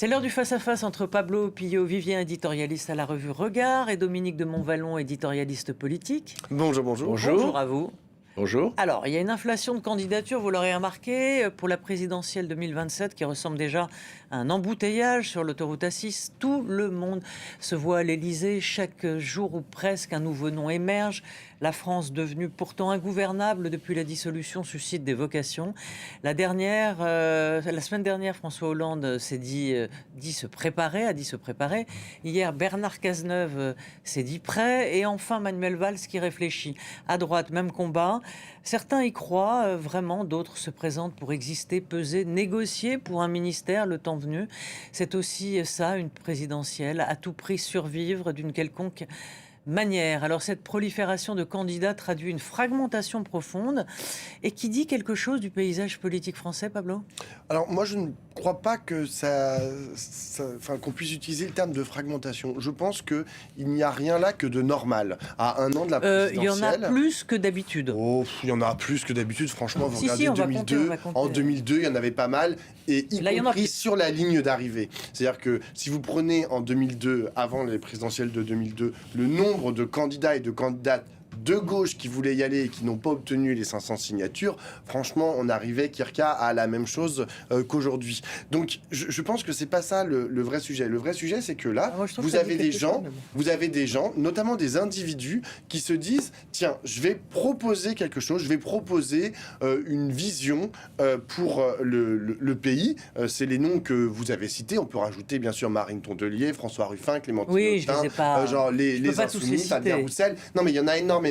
C'est l'heure du face-à-face entre Pablo Pillot-Vivien, éditorialiste à la revue Regard, et Dominique de Montvalon, éditorialiste politique. Bonjour, bonjour. Bonjour à vous. Bonjour. Alors, il y a une inflation de candidatures, vous l'aurez remarqué, pour la présidentielle 2027 qui ressemble déjà à un embouteillage sur l'autoroute A6. Tout le monde se voit à l'Élysée. Chaque jour ou presque, un nouveau nom émerge. La France, devenue pourtant ingouvernable depuis la dissolution, suscite des vocations. La semaine dernière, François Hollande a dit se préparer. Hier, Bernard Cazeneuve s'est dit prêt. Et enfin, Manuel Valls qui réfléchit. À droite, même combat. Certains y croient vraiment, d'autres se présentent pour exister, peser, négocier pour un ministère le temps venu. C'est aussi ça, une présidentielle, à tout prix survivre d'une quelconque manière. Alors cette prolifération de candidats traduit une fragmentation profonde et qui dit quelque chose du paysage politique français, Pablo ? Alors moi je ne crois pas que qu'on puisse utiliser le terme de fragmentation. Je pense qu'il n'y a rien là que de normal. À un an de la présidentielle... Il y en a plus que d'habitude. Oh, il y en a plus que d'habitude, franchement. Vous regardez on 2002, va compter. En 2002, il y en avait pas mal, et y compris sur la ligne d'arrivée. C'est-à-dire que si vous prenez en 2002, avant les présidentielles de 2002, le nombre de candidats et de candidates de gauche qui voulaient y aller et qui n'ont pas obtenu les 500 signatures, franchement, on arrivait, Kirka, à la même chose qu'aujourd'hui. Donc, je pense que c'est pas ça le vrai sujet. Le vrai sujet, c'est que là, vous avez des gens, notamment des individus, qui se disent, tiens, je vais proposer quelque chose, je vais proposer une vision pour le pays. C'est les noms que vous avez cités. On peut rajouter, bien sûr, Marine Tondelier, François Ruffin, Clémentine Autain, genre les Insoumis, Fabien Roussel. Non, mais il y en a énormément.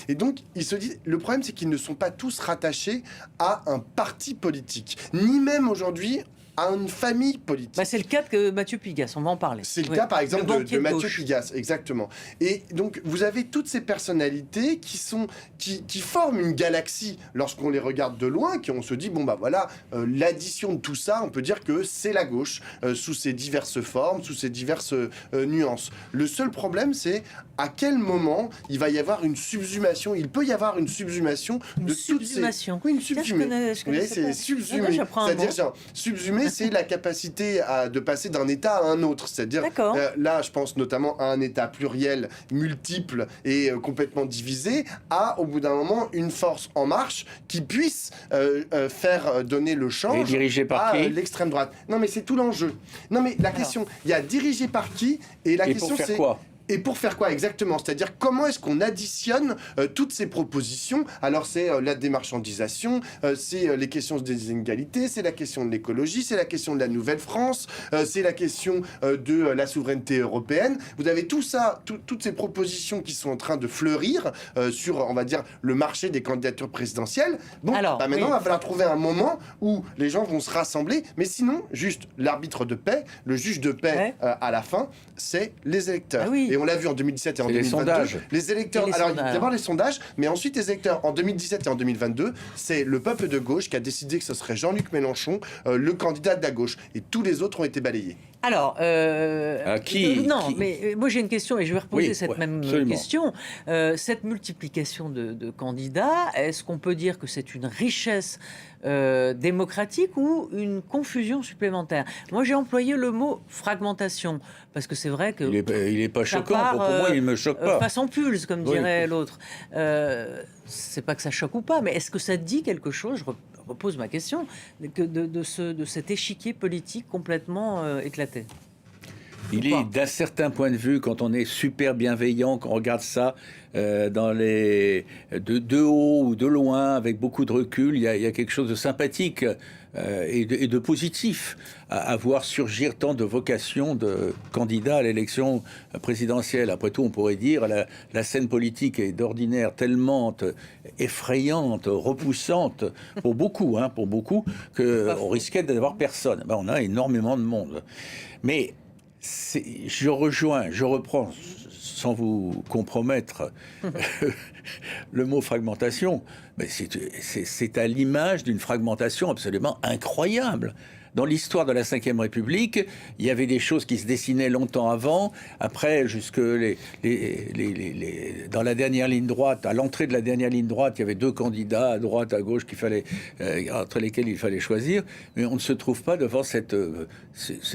Et donc, ils se disent, le problème, c'est qu'ils ne sont pas tous rattachés à un parti politique, ni même aujourd'hui à une famille politique. C'est le cas de Mathieu Pigasse, on va en parler. C'est le cas, par exemple, de Mathieu Pigasse, exactement. Et donc, vous avez toutes ces personnalités qui forment une galaxie lorsqu'on les regarde de loin, on se dit, bon, bah voilà, l'addition de tout ça, on peut dire que c'est la gauche, sous ses diverses formes, sous ses diverses nuances. Le seul problème, c'est à quel moment il va y avoir une subsumation. Il peut y avoir une subsumation de toutes ces... Oui, une subsumée. Je connais c'est subsumé. C'est-à-dire, genre, subsumé, c'est la capacité de passer d'un état à un autre. C'est-à-dire, là, je pense notamment à un état pluriel, multiple et complètement divisé, à, au bout d'un moment, une force en marche qui puisse faire donner le change à l'extrême droite. Non, mais c'est tout l'enjeu. Non, mais la question, il y a dirigé par qui, et la question, c'est... Et pour faire quoi exactement ? C'est-à-dire comment est-ce qu'on additionne toutes ces propositions ? Alors c'est la démarchandisation, c'est les questions des inégalités, c'est la question de l'écologie, c'est la question de la Nouvelle-France, c'est la question de la souveraineté européenne. Vous avez tout ça, toutes ces propositions qui sont en train de fleurir sur, on va dire, le marché des candidatures présidentielles. Bon, maintenant, il va falloir trouver un moment où les gens vont se rassembler, mais sinon, juste l'arbitre de paix, le juge de paix à la fin, c'est les électeurs. Et on l'a vu en 2017 et en 2022. Les électeurs, d'abord les sondages, mais ensuite les électeurs en 2017 et en 2022, c'est le peuple de gauche qui a décidé que ce serait Jean-Luc Mélenchon, le candidat de la gauche. Et tous les autres ont été balayés. Alors, mais moi j'ai une question et je vais reposer cette même question. Cette multiplication de candidats, est-ce qu'on peut dire que c'est une richesse démocratique ou une confusion supplémentaire ? Moi j'ai employé le mot fragmentation parce que c'est vrai que il est pas choquant. Pour moi, il me choque pas. Façon pulse, comme dirait l'autre. C'est pas que ça choque ou pas, mais est-ce que ça dit quelque chose ? Je repose ma question de cet échiquier politique complètement éclaté. Il est d'un certain point de vue, quand on est super bienveillant, qu'on regarde ça de haut ou de loin, avec beaucoup de recul, il y a quelque chose de sympathique et de positif à voir surgir tant de vocations de candidats à l'élection présidentielle. Après tout, on pourrait dire la scène politique est d'ordinaire tellement effrayante, repoussante pour beaucoup, qu'on risquait d'avoir personne. On a énormément de monde. Mais je reprends, sans vous compromettre, le mot fragmentation, mais c'est à l'image d'une fragmentation absolument incroyable. dans l'histoire de la Ve République, il y avait des choses qui se dessinaient longtemps avant. Après, jusque dans la dernière ligne droite, à l'entrée de la dernière ligne droite, il y avait 2 candidats à droite, à gauche, entre lesquels il fallait choisir. Mais on ne se trouve pas devant cette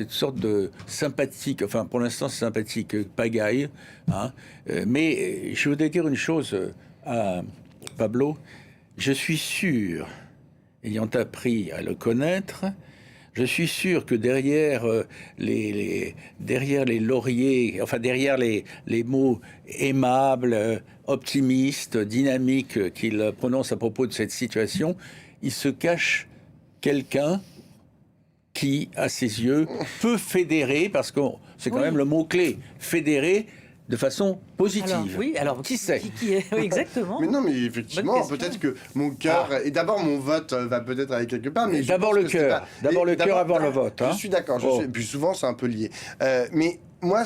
sorte de sympathique, enfin pour l'instant sympathique pagaille. Hein. Mais je voudrais dire une chose à Pablo. Je suis sûr, ayant appris à le connaître, je suis sûr que derrière les lauriers, enfin derrière les mots aimables, optimistes, dynamiques qu'il prononce à propos de cette situation, il se cache quelqu'un qui, à ses yeux, peut fédérer, parce que c'est quand même le mot-clé, fédérer de façon positive. Alors qui sait qui est, oui, exactement. Mais non, mais effectivement, peut-être que mon cœur et d'abord mon vote va peut-être aller quelque part. Mais d'abord le cœur, avant le vote. Je suis d'accord. Puis souvent c'est un peu lié. Mais moi,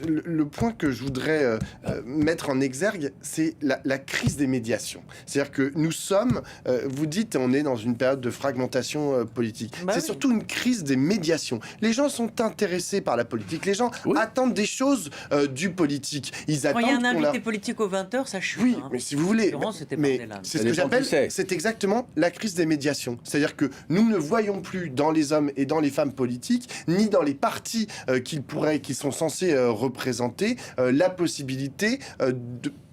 le point que je voudrais mettre en exergue, c'est la crise des médiations. C'est-à-dire que nous sommes, vous dites, on est dans une période de fragmentation politique. C'est surtout une crise des médiations. Les gens sont intéressés par la politique. Les gens attendent des choses du politique. Ils attendent. Quand il y a un invité politique aux 20h, ça chute. Oui, mais si vous voulez, mais c'est ce que j'appelle, c'est exactement la crise des médiations. C'est-à-dire que nous ne voyons plus dans les hommes et dans les femmes politiques, ni dans les partis qui sont censés représenter la possibilité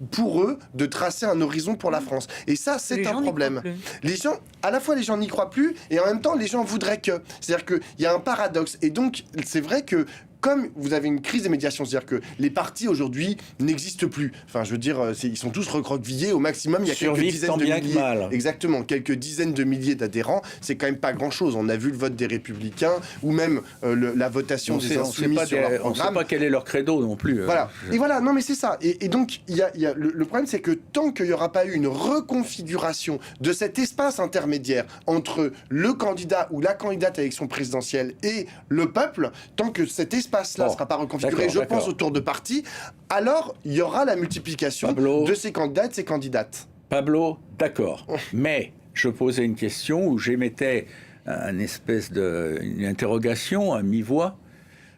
pour eux de tracer un horizon pour la France. Et ça, c'est un problème. Les gens, à la fois, les gens n'y croient plus, et en même temps, les gens voudraient que. C'est-à-dire qu'il y a un paradoxe. Et donc, c'est vrai que comme vous avez une crise des médiations, c'est-à-dire que les partis aujourd'hui n'existent plus. Enfin, je veux dire, ils sont tous recroquevillés au maximum. Il y a quelques dizaines de milliers. Exactement, quelques dizaines de milliers d'adhérents. C'est quand même pas grand-chose. On a vu le vote des Républicains ou même la votation des Insoumis sur leur programme. On ne sait pas quel est leur credo non plus. Voilà. Et voilà. Non, mais c'est ça. Et donc, le problème, c'est que tant qu'il n'y aura pas eu une reconfiguration de cet espace intermédiaire entre le candidat ou la candidate à l'élection présidentielle et le peuple, tant que cet espace ne sera pas reconfiguré, je pense, autour de partis, alors il y aura la multiplication de ces candidats et de ces candidates. Pablo, d'accord. Mais je posais une question où j'émettais une interrogation à mi-voix,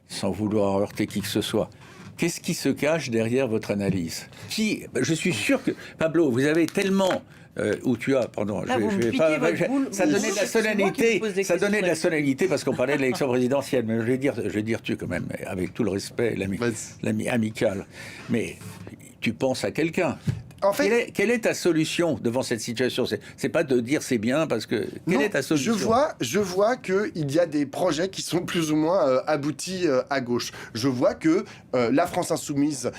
sans vouloir heurter qui que ce soit. Qu'est-ce qui se cache derrière votre analyse ? Je suis sûr que, Pablo, vous avez tellement... ça donnait de la solennité. Ça donnait de la solennité parce qu'on parlait de l'élection présidentielle. Mais je vais dire tu quand même, avec tout le respect, l'ami amical. Mais tu penses à quelqu'un. En fait, quelle est ta solution devant cette situation ? C'est pas de dire c'est bien, parce que... Quelle est ta solution ? Je vois qu'il y a des projets qui sont plus ou moins aboutis à gauche. Je vois que la France Insoumise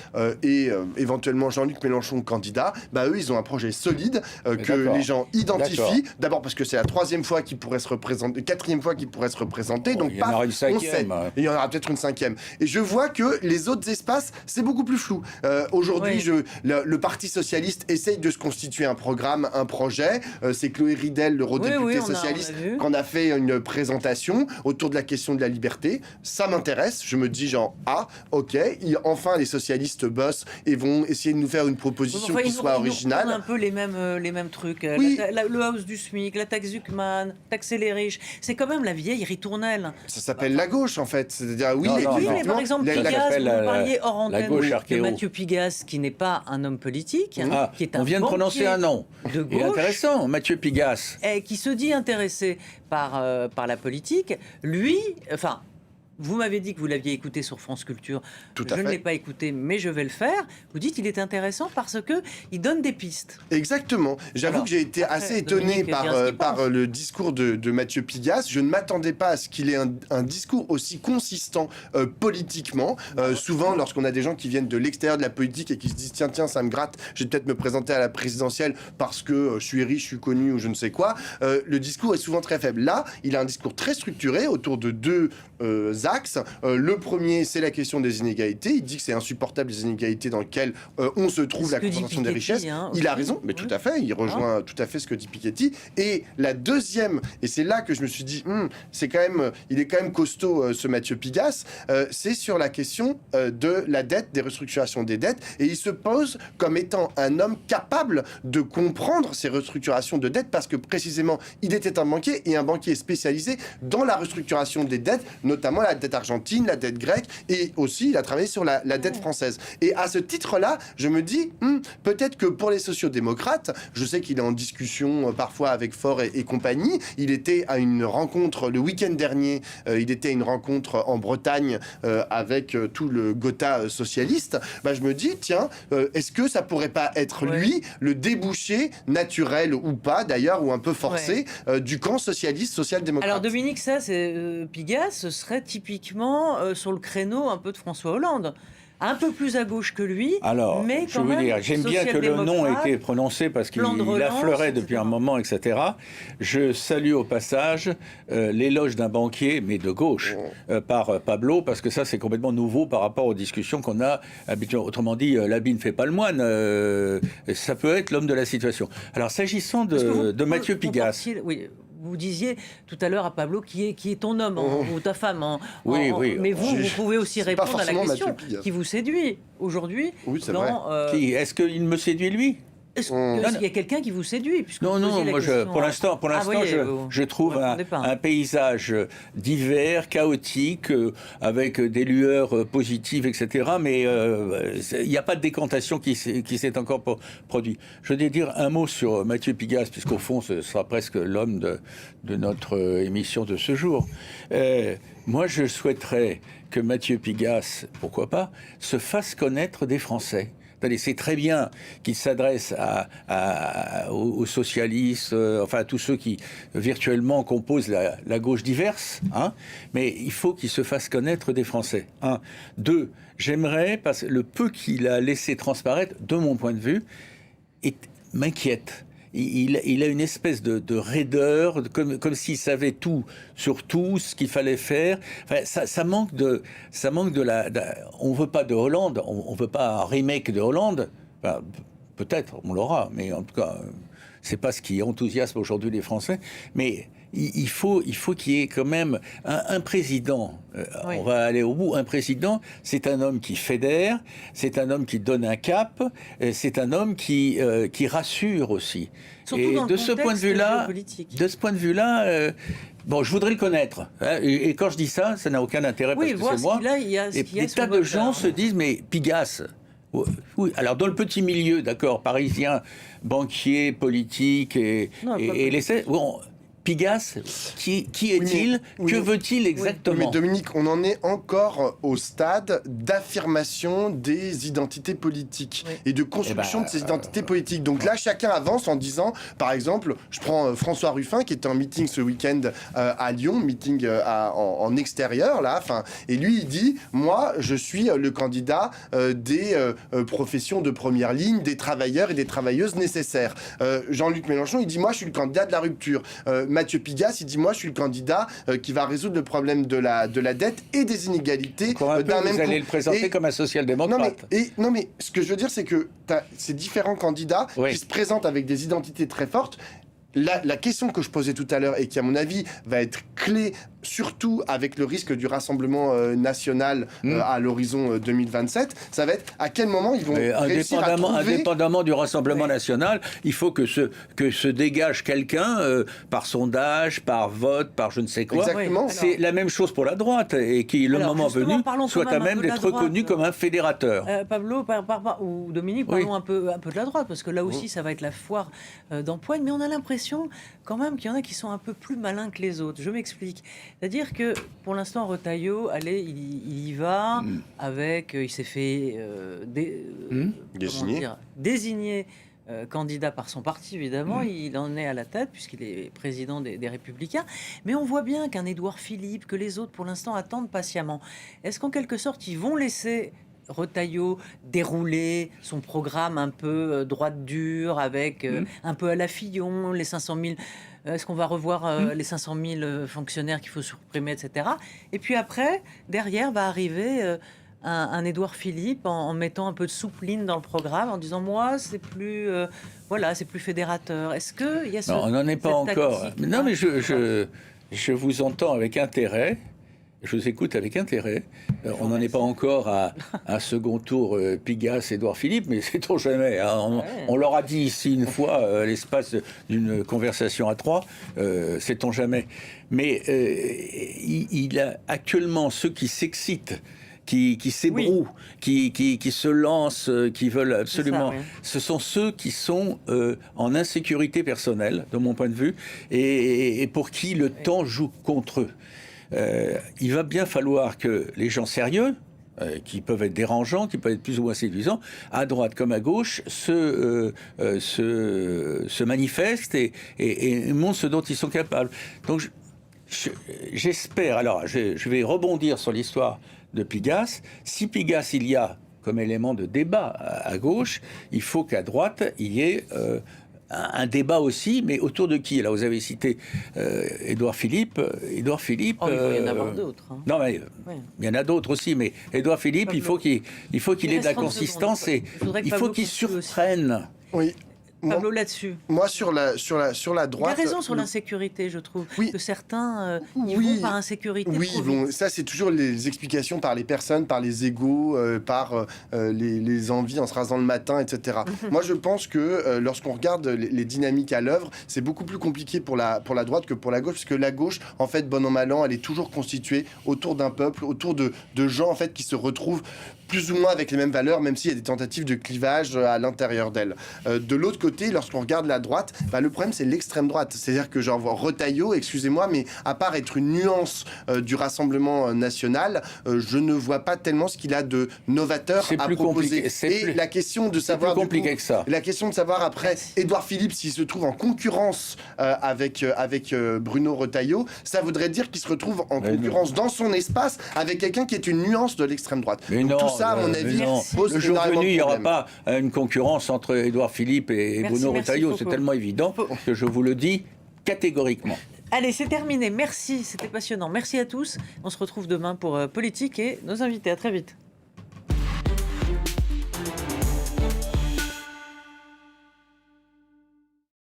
et éventuellement Jean-Luc Mélenchon candidat, eux, ils ont un projet solide que les gens identifient. D'abord parce que c'est la 3e fois qu'ils pourraient se représenter, 4e fois qu'ils pourraient se représenter. Donc il y en aura une 5e. Il y en aura peut-être une 5e. Et je vois que les autres espaces, c'est beaucoup plus flou. Aujourd'hui, le Parti socialiste essaye de se constituer un programme, un projet. C'est Chloé Ridel, l'eurodéputée socialiste, qu'on a fait une présentation autour de la question de la liberté. Ça m'intéresse. Je me dis ok, enfin les socialistes bossent et vont essayer de nous faire une proposition qui soit originale. Ils un peu les mêmes trucs. Le house du SMIC, la taxe Zuckman, taxer les riches. C'est quand même la vieille ritournelle. Ça s'appelle la gauche, en fait. C'est-à-dire, mais par exemple, Pigasse, vous parliez hors antenne de Mathieu Pigasse, qui n'est pas un homme politique. Qui est un on vient de prononcer un nom. De gauche, intéressant, Mathieu Pigasse. Qui se dit intéressé par la politique. Lui, vous m'avez dit que vous l'aviez écouté sur France Culture. Je ne l'ai pas écouté, mais je vais le faire. Vous dites qu'il est intéressant parce que il donne des pistes. Exactement. J'avoue que j'ai été assez étonné par le discours de Mathieu Pigasse. Je ne m'attendais pas à ce qu'il ait un discours aussi consistant politiquement. Souvent, lorsqu'on a des gens qui viennent de l'extérieur de la politique et qui se disent tiens, ça me gratte, je vais peut-être me présenter à la présidentielle parce que je suis riche, je suis connu ou je ne sais quoi. Le discours est souvent très faible. Là, il a un discours très structuré autour de deux axes. Le premier, c'est la question des inégalités. Il dit que c'est insupportable les inégalités dans lesquelles on se trouve, la concentration des richesses. Il a raison, mais tout à fait, il rejoint tout à fait ce que dit Piketty. Et la deuxième, et c'est là que je me suis dit, c'est quand même, il est quand même costaud ce Mathieu Pigasse, c'est sur la question de la dette, des restructurations des dettes, et il se pose comme étant un homme capable de comprendre ces restructurations de dettes parce que précisément, il était un banquier et un banquier spécialisé dans la restructuration des dettes, notamment la dette argentine, la dette grecque, et aussi il a travaillé sur la dette française. Et à ce titre-là, je me dis, peut-être que pour les sociodémocrates, je sais qu'il est en discussion parfois avec Faure et compagnie, il était à une rencontre le week-end dernier, il était à une rencontre en Bretagne avec tout le Gotha socialiste, je me dis, tiens, est-ce que ça pourrait pas être lui, le débouché naturel ou pas d'ailleurs, ou un peu forcé, du camp socialiste, social-démocrate? Alors Dominique, ça, Pigasse, ce serait typiquement sur le créneau un peu de François Hollande. Un peu plus à gauche que lui, alors, mais quand je veux dire, j'aime bien que le nom ait été prononcé parce qu'il affleurait depuis un moment, etc. Je salue au passage l'éloge d'un banquier, mais de gauche, par Pablo, parce que ça, c'est complètement nouveau par rapport aux discussions qu'on a habituellement. Autrement dit, l'habit ne fait pas le moine. Ça peut être l'homme de la situation. Alors, s'agissant de Mathieu Pigasse... Vous disiez tout à l'heure à Pablo qui est ton homme ou ta femme. Oui. Mais vous pouvez aussi répondre à la question qui vous séduit aujourd'hui. Oui, c'est vrai. Est-ce qu'il me séduit, lui? Est-ce qu'il y a quelqu'un qui vous séduit? Non, moi, pour l'instant, je trouve un paysage divers, chaotique, avec des lueurs positives, etc. Mais il n'y a pas de décantation qui s'est encore produit. Je voulais dire un mot sur Mathieu Pigasse, puisqu'au fond, ce sera presque l'homme de notre émission de ce jour. Moi, je souhaiterais que Mathieu Pigasse, pourquoi pas, se fasse connaître des Français. C'est très bien qu'il s'adresse aux socialistes, enfin à tous ceux qui virtuellement composent la gauche diverse, mais il faut qu'il se fasse connaître des Français. 2, j'aimerais, parce que le peu qu'il a laissé transparaître, de mon point de vue, m'inquiète. Il a une espèce de raideur, comme s'il savait tout sur tout ce qu'il fallait faire. Enfin, ça manque de on veut pas de Hollande, on veut pas un remake de Hollande. Enfin, peut-être, on l'aura, mais en tout cas, c'est pas ce qui enthousiasme aujourd'hui les Français. Mais il faut qu'il y ait quand même un président. On va aller au bout. Un président, c'est un homme qui fédère, c'est un homme qui donne un cap, c'est un homme qui rassure aussi. Surtout et dans de ce point de vue-là, bon, je voudrais le connaître. Et quand je dis ça, ça n'a aucun intérêt parce que c'est moi. Et des tas de gens se disent, mais Pigasse. Oui, alors dans le petit milieu, d'accord, parisien, banquier, politique et l'essai. Bon, Pigasse, qui est-il? Que veut-il exactement? Mais Dominique, on en est encore au stade d'affirmation des identités politiques et de construction de ces identités politiques. Donc là, chacun avance en disant, par exemple, je prends François Ruffin qui était en meeting ce week-end à Lyon, meeting en extérieur, là, et lui, il dit, moi, je suis le candidat des professions de première ligne, des travailleurs et des travailleuses nécessaires. Jean-Luc Mélenchon, il dit, moi, je suis le candidat de la rupture. Mathieu Pigasse, il dit, moi, je suis le candidat qui va résoudre le problème de la dette et des inégalités d'un même coup. Vous allez le présenter comme un social-démocrate. Non, mais ce que je veux dire, c'est que ces différents candidats qui se présentent avec des identités très fortes. La question que je posais tout à l'heure et qui, à mon avis, va être clé, surtout avec le risque du Rassemblement national à l'horizon 2027, ça va être à quel moment ils vont réussir à trouver... Indépendamment du Rassemblement national, il faut que se dégage quelqu'un par sondage, par vote, par je ne sais quoi. Exactement. C'est la même chose pour la droite et qui, le moment venu, soit à même d'être reconnu comme un fédérateur. Pablo ou Dominique, parlons un peu de la droite, parce que là aussi, ça va être la foire d'empoigne, mais on a l'impression quand même qu'il y en a qui sont un peu plus malins que les autres. Je m'explique. C'est-à-dire que pour l'instant, Retailleau, il y va avec... il s'est fait désigner candidat par son parti, évidemment. Il en est à la tête, puisqu'il est président des Républicains. Mais on voit bien qu'un Édouard Philippe, que les autres, pour l'instant, attendent patiemment. Est-ce qu'en quelque sorte, ils vont laisser Retailleau dérouler son programme un peu droite dure, avec un peu à la Fillon, les 500 000... Est-ce qu'on va revoir les 500 000 fonctionnaires qu'il faut supprimer, etc. Et puis après, derrière, va arriver un Édouard Philippe en mettant un peu de soupline dans le programme, en disant moi, c'est plus, c'est plus fédérateur. Est-ce qu'il y a non, on n'en est pas encore. Non, mais je vous entends avec intérêt. Je vous écoute avec intérêt. On n'en est pas encore à un second tour Pigasse, Édouard Philippe, mais sait-on jamais. Hein. On leur a dit ici une fois, l'espace d'une conversation à trois, sait-on jamais. Mais il y a actuellement ceux qui s'excitent, qui s'ébrouent, qui se lancent, qui veulent absolument... Ce sont ceux qui sont en insécurité personnelle, de mon point de vue, et pour qui le temps joue contre eux. Il va bien falloir que les gens sérieux, qui peuvent être dérangeants, qui peuvent être plus ou moins séduisants, à droite comme à gauche, se manifestent et montrent ce dont ils sont capables. Donc j'espère, alors je vais rebondir sur l'histoire de Pigasse. Si Pigasse il y a comme élément de débat à gauche, il faut qu'à droite il y ait... un débat aussi, mais autour de qui? Là, vous avez cité Édouard Philippe. Édouard Philippe. Il va y en avoir d'autres. Hein. Non, mais il y en a d'autres aussi. Mais Édouard Philippe, il faut qu'il ait de la consistance et il faut qu'il surprenne. Oui. Pablo, là-dessus. Moi, sur la droite... Il a raison sur l'insécurité, je trouve. Que certains y vont par insécurité. Oui, ça, c'est toujours les explications par les personnes, par les égos, par les envies en se rasant le matin, etc. Moi, je pense que lorsqu'on regarde les dynamiques à l'œuvre, c'est beaucoup plus compliqué pour la droite que pour la gauche, parce que la gauche, en fait, bon an, mal an, elle est toujours constituée autour d'un peuple, autour de gens, en fait, qui se retrouvent plus ou moins avec les mêmes valeurs, même s'il y a des tentatives de clivage à l'intérieur d'elle. De l'autre côté, lorsqu'on regarde la droite, le problème, c'est l'extrême droite. C'est-à-dire que j'en vois Retailleau, excusez-moi, mais à part être une nuance du Rassemblement national, je ne vois pas tellement ce qu'il a de novateur à proposer. La question de savoir... plus compliqué que ça. La question de savoir, après, Édouard Philippe, s'il se trouve en concurrence avec Bruno Retailleau, ça voudrait dire qu'il se retrouve en concurrence dans son espace avec quelqu'un qui est une nuance de l'extrême droite. Mais donc, non, tout ça, à mon avis, pose le jour énormément venu, il de n'y aura problèmes. pas une concurrence entre Édouard Philippe et Bruno Retailleau. C'est tellement évident que je vous le dis catégoriquement. Allez, c'est terminé. Merci, c'était passionnant. Merci à tous. On se retrouve demain pour Politique et nos invités. À très vite.